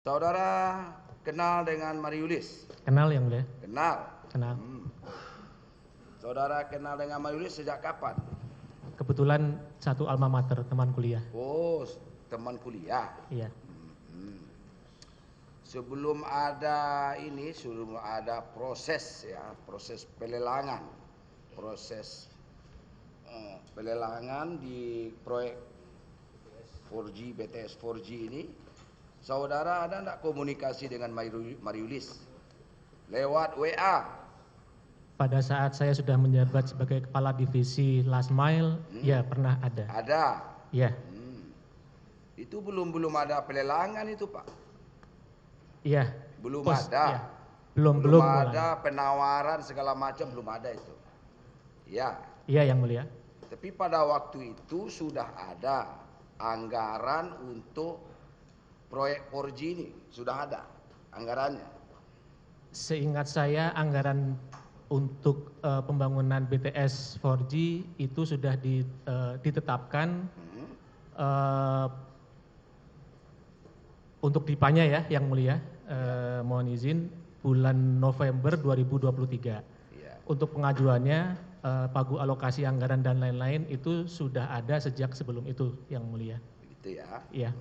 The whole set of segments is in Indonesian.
Saudara kenal dengan Mariulis? Kenal yang mulia. Kenal. Kenal. Saudara kenal dengan Mariulis sejak kapan? Kebetulan satu alma mater, teman kuliah. Oh, teman kuliah. Iya. Sebelum ada proses ya, proses pelelangan, di proyek 4G BTS 4G ini, saudara ada enggak komunikasi dengan Mariulis lewat WA? Pada saat saya sudah menjabat sebagai kepala divisi last mile, ya pernah ada. Ada. Ya. Itu belum ada pelelangan itu, Pak. Iya. Belum ada. Ya. Belum ada penawaran segala macam, belum ada itu. Ya. Iya yang mulia. Tapi pada waktu itu sudah ada anggaran untuk proyek 4G ini, sudah ada anggarannya. Seingat saya anggaran untuk pembangunan BTS 4G itu sudah ditetapkan untuk dipanya ya yang mulia, mohon izin bulan November 2023. Ya. Untuk pengajuannya pagu alokasi anggaran dan lain-lain itu sudah ada sejak sebelum itu yang mulia. Begitu ya. Iya.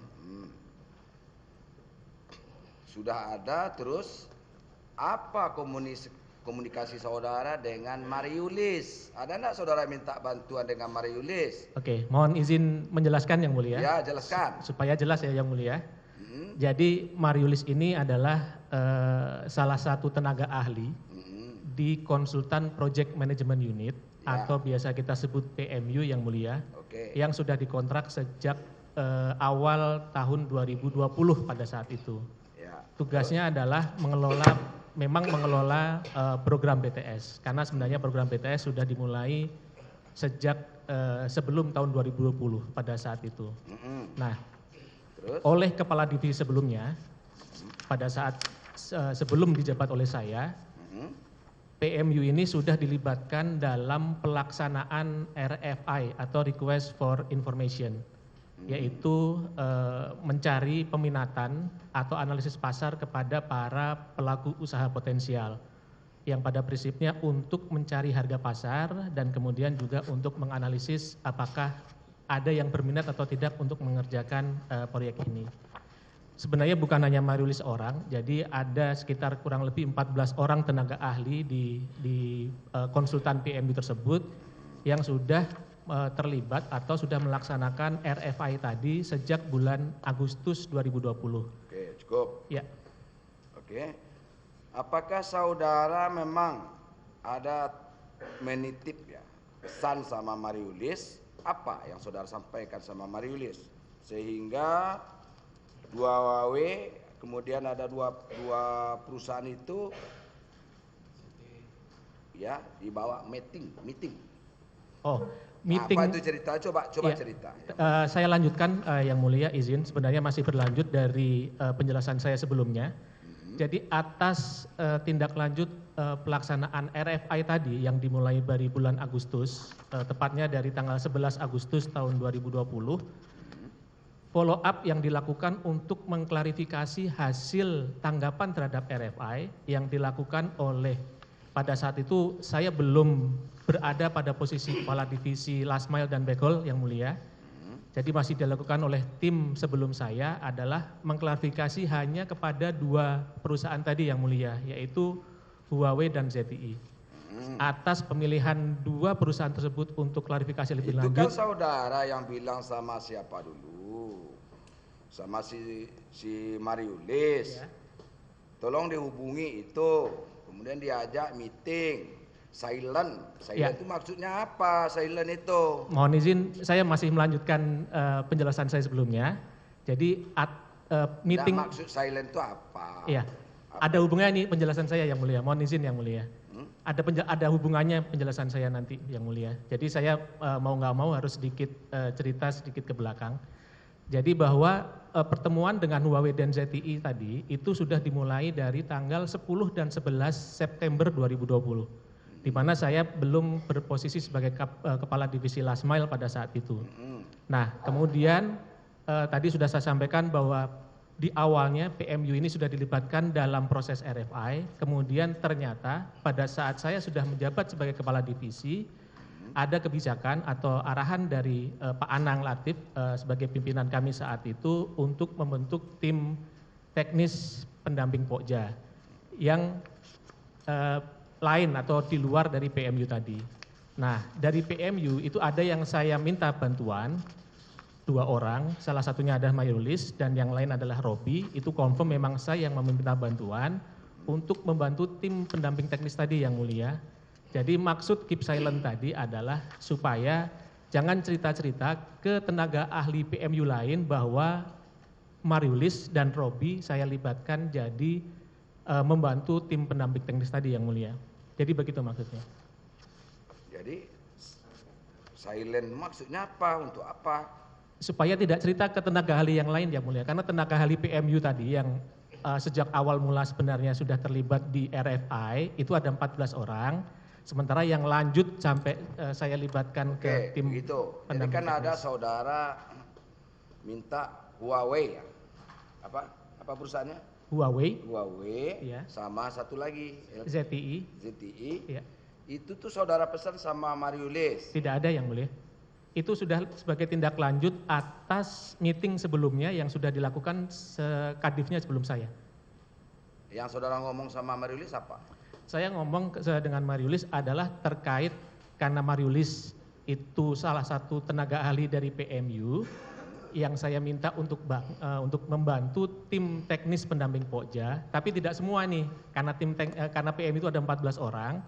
Sudah ada, terus apa komunikasi saudara dengan Mariulis? Ada enggak saudara minta bantuan dengan Mariulis? Oke, mohon izin menjelaskan yang mulia. Ya, jelaskan. Supaya jelas ya yang mulia. Jadi Mariulis ini adalah salah satu tenaga ahli di konsultan Project Management Unit atau biasa kita sebut PMU yang mulia, yang sudah dikontrak sejak awal tahun 2020 pada saat itu. Tugasnya adalah mengelola program BTS, karena sebenarnya program BTS sudah dimulai sejak sebelum tahun 2020 pada saat itu. Nah, oleh kepala divisi sebelumnya, pada saat sebelum dijabat oleh saya, PMU ini sudah dilibatkan dalam pelaksanaan RFI atau Request for Information, yaitu mencari peminatan atau analisis pasar kepada para pelaku usaha potensial, yang pada prinsipnya untuk mencari harga pasar dan kemudian juga untuk menganalisis apakah ada yang berminat atau tidak untuk mengerjakan proyek ini. Sebenarnya bukan hanya Mariulis orang, jadi ada sekitar kurang lebih 14 orang tenaga ahli di konsultan PMU tersebut yang sudah terlibat atau sudah melaksanakan RFI tadi sejak bulan Agustus 2020. Oke, cukup. Ya. Oke. Apakah saudara memang ada menitip ya pesan sama Mariulis? Apa yang saudara sampaikan sama Mariulis sehingga 2W kemudian ada dua perusahaan itu ya dibawa meeting. Oh, meeting. Apa itu cerita? Coba ya. Cerita. Saya lanjutkan yang mulia, izin. Sebenarnya masih berlanjut dari penjelasan saya sebelumnya. Jadi atas tindak lanjut pelaksanaan RFI tadi yang dimulai dari bulan Agustus, tepatnya dari tanggal 11 Agustus tahun 2020, follow up yang dilakukan untuk mengklarifikasi hasil tanggapan terhadap RFI yang dilakukan oleh, pada saat itu saya belum berada pada posisi kepala divisi last mile dan backhaul yang mulia. Jadi masih dilakukan oleh tim sebelum saya adalah mengklarifikasi hanya kepada dua perusahaan tadi yang mulia, yaitu Huawei dan ZTE. Atas pemilihan dua perusahaan tersebut untuk klarifikasi lebih lanjut. Itu kan saudara yang bilang sama siapa dulu? Sama si Mariulis. Ya. Tolong dihubungi itu, kemudian diajak meeting. Silent ya. Itu maksudnya apa? Silent itu. Mohon izin, saya masih melanjutkan penjelasan saya sebelumnya. Jadi meeting. Nah, maksud silent itu apa? Iya. Ada hubungannya nih penjelasan saya yang mulia. Mohon izin yang mulia. Ada hubungannya penjelasan saya nanti yang mulia. Jadi saya mau nggak mau harus sedikit cerita sedikit ke belakang. Jadi bahwa pertemuan dengan Huawei dan ZTE tadi itu sudah dimulai dari tanggal 10 dan 11 September 2020. Di mana saya belum berposisi sebagai kepala divisi last mile pada saat itu. Nah, kemudian tadi sudah saya sampaikan bahwa di awalnya PMU ini sudah dilibatkan dalam proses RFI, kemudian ternyata pada saat saya sudah menjabat sebagai kepala divisi, ada kebijakan atau arahan dari Pak Anang Latif sebagai pimpinan kami saat itu untuk membentuk tim teknis pendamping Pokja yang lain atau di luar dari PMU tadi. Nah, dari PMU itu ada yang saya minta bantuan, 2 orang, salah satunya adalah Mayrulis dan yang lain adalah Robi, itu confirm memang saya yang meminta bantuan untuk membantu tim pendamping teknis tadi yang mulia. Jadi maksud keep silent tadi adalah supaya jangan cerita-cerita ke tenaga ahli PMU lain bahwa Mayrulis dan Robi saya libatkan jadi membantu tim pendamping teknis tadi yang mulia. Jadi begitu maksudnya. Jadi silent maksudnya apa? Untuk apa? Supaya tidak cerita ke tenaga ahli yang lain yang mulia, karena tenaga ahli PMU tadi yang sejak awal mula sebenarnya sudah terlibat di RFI itu ada 14 orang, sementara yang lanjut sampai saya libatkan ke tim begitu. Jadi kan ada saudara minta Huawei ya? Apa perusahaannya? Huawei ya. Sama satu lagi ZTI ya. Itu tuh saudara pesan sama Mayrulis. Tidak ada yang mulia. Itu sudah sebagai tindak lanjut atas meeting sebelumnya yang sudah dilakukan kadifnya sebelum saya. Yang saudara ngomong sama Mayrulis apa? Saya ngomong dengan Mayrulis adalah terkait karena Mayrulis itu salah satu tenaga ahli dari PMU yang saya minta untuk membantu tim teknis pendamping Pokja, tapi tidak semua nih, karena PMU itu ada 14 orang.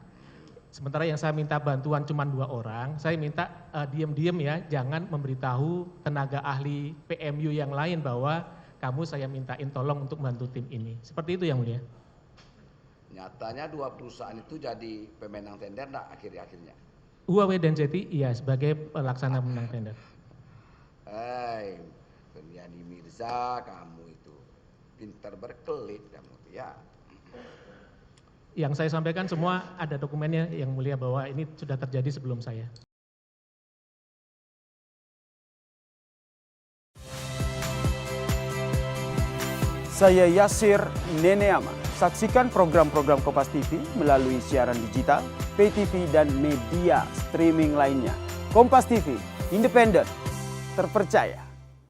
Sementara yang saya minta bantuan cuma 2 orang, saya minta diam-diam ya, jangan memberitahu tenaga ahli PMU yang lain bahwa kamu saya mintain tolong untuk bantu tim ini. Seperti itu yang mulia. Nyatanya 2 perusahaan itu jadi pemenang tender enggak akhir-akhirnya? Huawei dan ZTI iya sebagai pelaksana pemenang tender. Hai, Feryadi Mirza, kamu itu pintar berkelit kamu ya. Yang saya sampaikan semua ada dokumennya yang mulia bahwa ini sudah terjadi sebelum saya. Saya Yasir Neneama. Saksikan program-program Kompas TV melalui siaran digital, pay TV, dan media streaming lainnya. Kompas TV, independen, terpercaya.